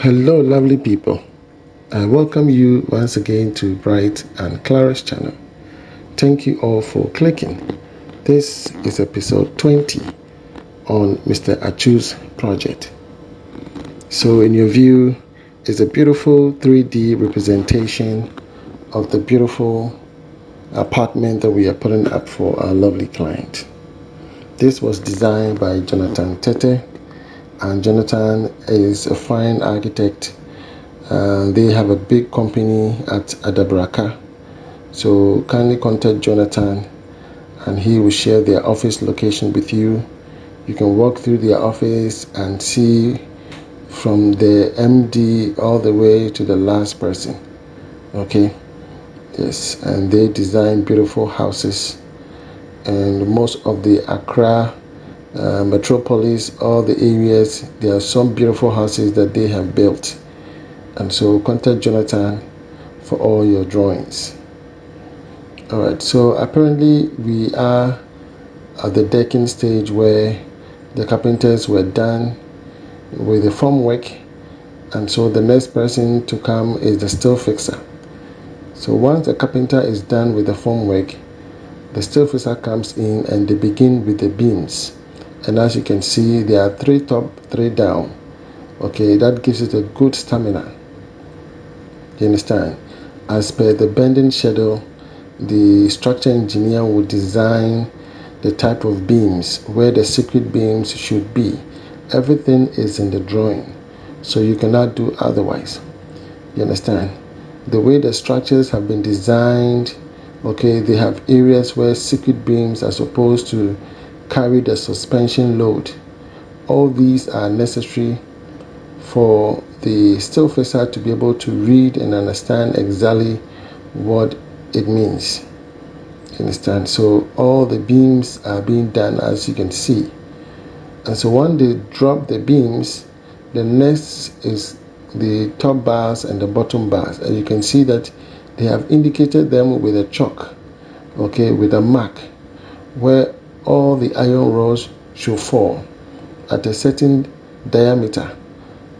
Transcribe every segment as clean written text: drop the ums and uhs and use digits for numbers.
Hello, lovely people. I welcome you once again to Bright and Clara's channel. Thank you all for clicking. This is episode 20 on Mr. Atsu's project. So in your view is a beautiful 3D representation of the beautiful apartment that we are putting up for our lovely client. This was designed by Jonathan Tete, and Jonathan is a fine architect. They have a big company at Adabraka. So kindly contact Jonathan and he will share their office location with you. You can walk through their office and see from the MD all the way to the last person. Okay, yes, and they design beautiful houses. And most of the Accra metropolis, all the areas, there are some beautiful houses that they have built. And so contact Jonathan for all your drawings. Alright, so apparently we are at the decking stage where the carpenters were done with the formwork, and so the next person to come is the steel fixer. So once the carpenter is done with the formwork, the steel fixer comes in and they begin with the beams. And as you can see, there are 3 top, 3 down. Okay, that gives it a good stamina. You understand? As per the bending schedule, the structure engineer will design the type of beams, where the secret beams should be. Everything is in the drawing, so you cannot do otherwise. You understand? The way the structures have been designed, okay, they have areas where secret beams are supposed to carry the suspension load. All these are necessary for the steel fixer to be able to read and understand exactly what it means. You understand? So all the beams are being done, as you can see. And so when they drop the beams, the next is the top bars and the bottom bars. And you can see that they have indicated them with a chalk, okay, with a mark, where all the iron rods should fall at a certain diameter.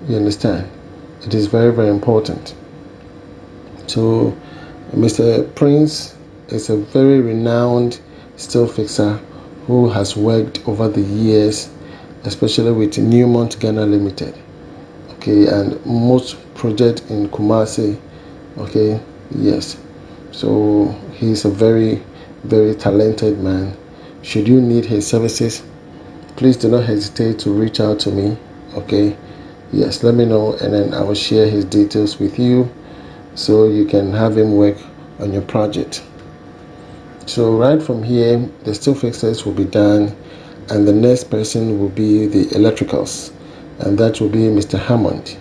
You understand? It is very, very important. So Mr. Prince is a very renowned steel fixer who has worked over the years, especially with Newmont Ghana Limited. Okay, and most projects in Kumasi. Okay, yes. So he's a very, very talented man. Should you need his services, please do not hesitate to reach out to me. Okay, yes, let me know, and then I will share his details with you so you can have him work on your project. So right from here, the steel fixers will be done, and the next person will be the electricals, and that will be Mr. Hammond.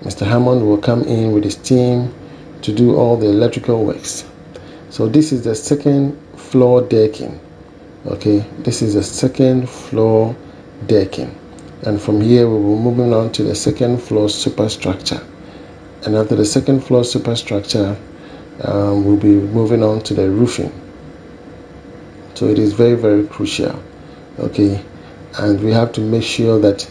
Mr. Hammond will come in with his team to do all the electrical works. So this is the second floor decking. Okay, this is the second floor decking, and from here we will be moving on to the second floor superstructure. And after the second floor superstructure, we'll be moving on to the roofing. So it is very, very crucial. Okay, and we have to make sure that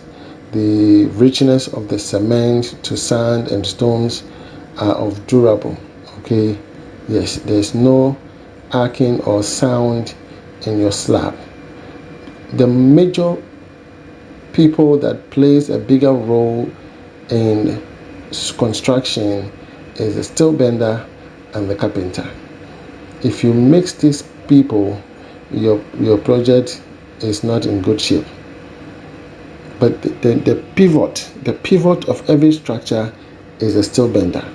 the richness of the cement to sand and stones are of durable. Okay, yes, there's no arcing or sound in your slab. The major people that plays a bigger role in construction is the steel bender and the carpenter. If you mix these people, your project is not in good shape. But the pivot of every structure is a steel bender.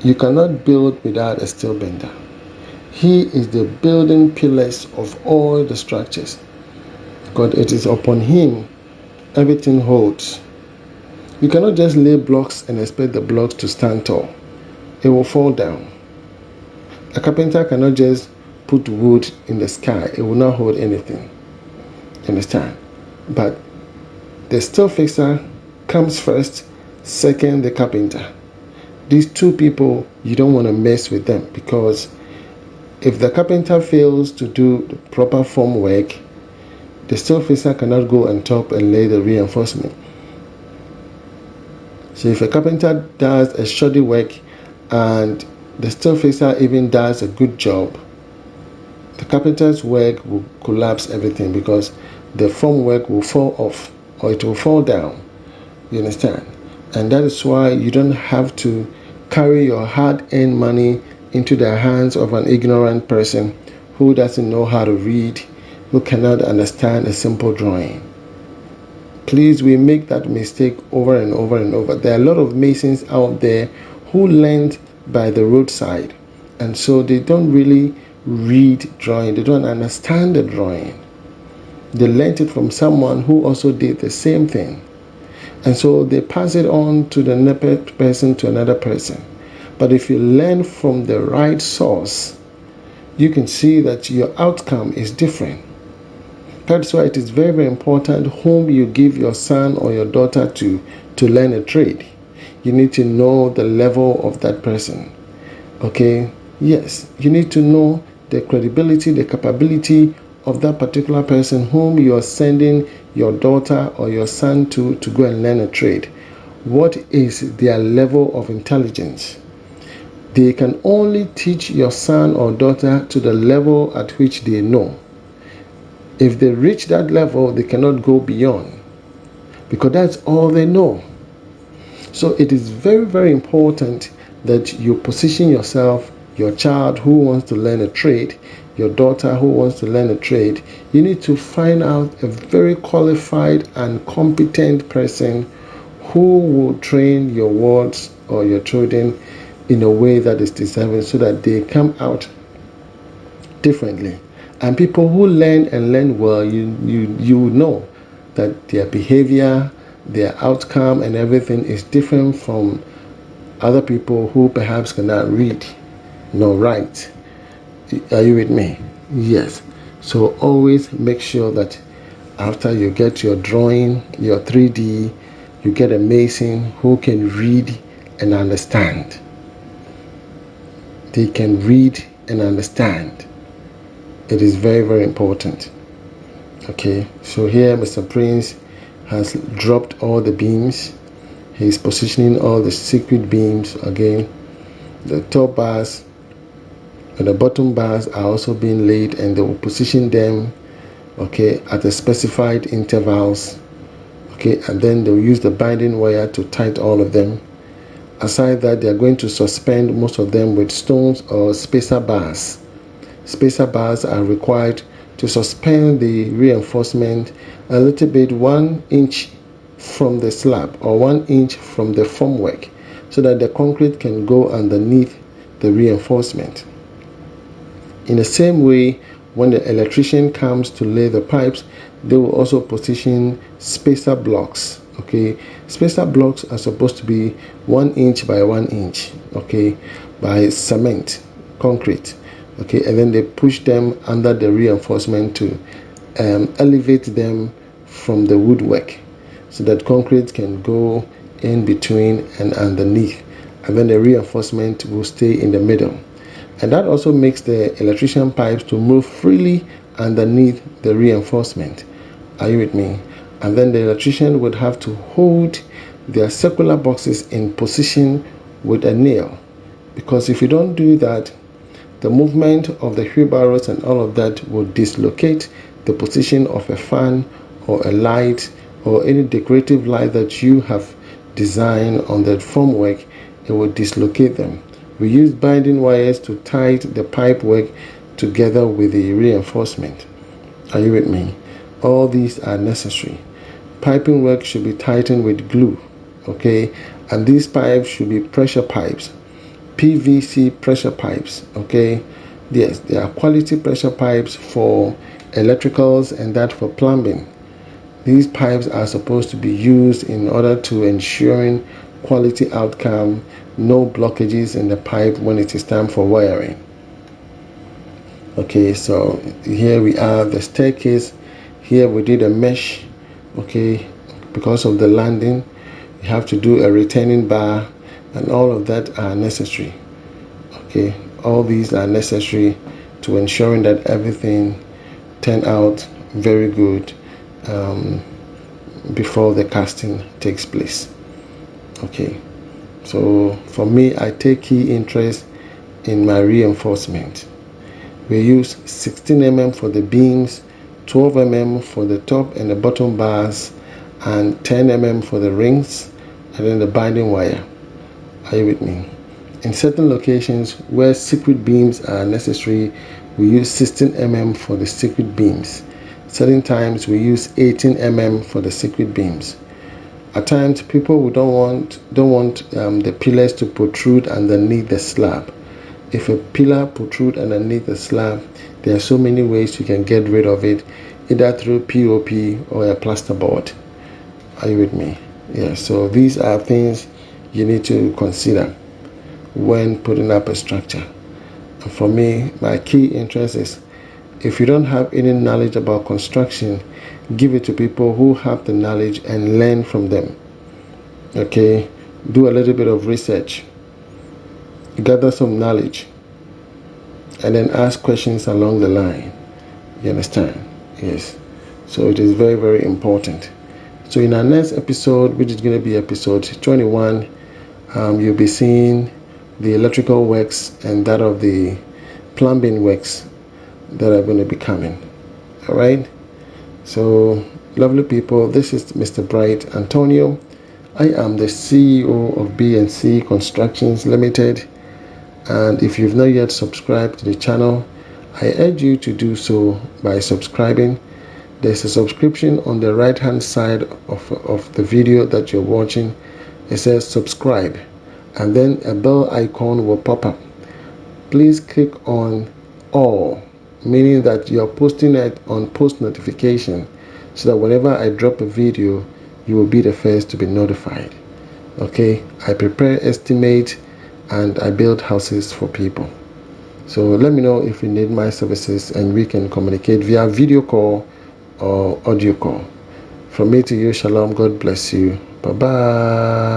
You cannot build without a steel bender. He is the building pillars of all the structures, because it is upon him everything holds. You cannot just lay blocks and expect the blocks to stand tall. It will fall down. A carpenter cannot just put wood in the sky. It will not hold anything. Understand? But the steel fixer comes first, second the carpenter. These two people, you don't want to mess with them, because if the carpenter fails to do the proper form work, the steel fixer cannot go on top and lay the reinforcement. So if a carpenter does a shoddy work and the steel fixer even does a good job, the carpenter's work will collapse everything because the formwork will fall off or it will fall down. You understand? And that is why you don't have to carry your hard-earned money into the hands of an ignorant person who doesn't know how to read, who cannot understand a simple drawing. Please, we make that mistake over and over and over. There are a lot of masons out there who learned by the roadside, and so they don't really read drawing. They don't understand the drawing. They learned it from someone who also did the same thing. And so they pass it on to the next person, to another person. But if you learn from the right source, you can see that your outcome is different. That's why it is very, very important whom you give your son or your daughter to learn a trade. You need to know the level of that person. Okay? Yes, you need to know the credibility, the capability of that particular person whom you are sending your daughter or your son to go and learn a trade. What is their level of intelligence? They can only teach your son or daughter to the level at which they know. If they reach that level, they cannot go beyond because that's all they know. So it is very, very important that you position yourself, your child who wants to learn a trade, your daughter who wants to learn a trade. You need to find out a very qualified and competent person who will train your wards or your children in a way that is deserving so that they come out differently. And people who learn and learn well, you know that their behavior, their outcome, and everything is different from other people who perhaps cannot read nor write. Are you with me? Yes. So always make sure that after you get your drawing, your 3D, you get a mason who can read and understand. They can read and understand. It is very, very important. Okay, so here Mr. Prince has dropped all the beams. He's positioning all the secret beams again. The top bars and the bottom bars are also being laid, and they will position them, okay, at the specified intervals. Okay, and then they'll use the binding wire to tighten all of them. Aside that, they are going to suspend most of them with stones or spacer bars. Spacer bars are required to suspend the reinforcement a little bit 1 inch from the slab or 1 inch from the formwork so that the concrete can go underneath the reinforcement. In the same way, when the electrician comes to lay the pipes, they will also position spacer blocks. Okay, spacer blocks are supposed to be 1 inch by 1 inch, okay, by cement, concrete. Okay, and then they push them under the reinforcement to elevate them from the woodwork so that concrete can go in between and underneath, and then the reinforcement will stay in the middle. And that also makes the electrician pipes to move freely underneath the reinforcement. Are you with me? And then the electrician would have to hold their circular boxes in position with a nail, because if you don't do that, the movement of the wheelbarrows and all of that will dislocate the position of a fan or a light or any decorative light that you have designed on the formwork. It will dislocate them. We use binding wires to tie the pipe work together with the reinforcement. Are you with me? All these are necessary. Piping work should be tightened with glue, okay? And these pipes should be pressure pipes. PVC pressure pipes, okay? Yes, they are quality pressure pipes for electricals and that for plumbing. These pipes are supposed to be used in order to ensuring quality outcome, no blockages in the pipe when it is time for wiring. Okay, so here we are, the staircase. Here we did a mesh, okay, because of the landing. You have to do a retaining bar, and all of that are necessary. Okay, all these are necessary to ensuring that everything turn out very good before the casting takes place. Okay, so for me, I take key interest in my reinforcement. We use 16 mm for the beams, 12 mm for the top and the bottom bars, and 10 mm for the rings, and then the binding wire. Are you with me? In certain locations where secret beams are necessary, we use 16 mm for the secret beams. Certain times we use 18 mm for the secret beams. At times, people who don't want the pillars to protrude underneath the slab. If a pillar protrudes underneath the slab, there are so many ways you can get rid of it, either through POP or a plasterboard. Are you with me? Yeah. So these are things you need to consider when putting up a structure. And for me, my key interest is, if you don't have any knowledge about construction, give it to people who have the knowledge and learn from them. Okay, do a little bit of research, gather some knowledge, and then ask questions along the line. You understand? Yes. So it is very, very important. So in our next episode, which is going to be episode 21, you'll be seeing the electrical works and that of the plumbing works that are going to be coming. All right. So, lovely people, this is Mr. Bright Antonio. I am the CEO of B&C Constructions Limited. And if you've not yet subscribed to the channel, I urge you to do so by subscribing. There's a subscription on the right hand side of the video that you're watching. It says subscribe, and then a bell icon will pop up. Please click on all, meaning that you're posting it on post notification, so that whenever I drop a video, you will be the first to be notified. Okay, I prepare estimates and I build houses for people. So let me know if you need my services and we can communicate via video call or audio call. From me to you, shalom. God bless you. Bye bye.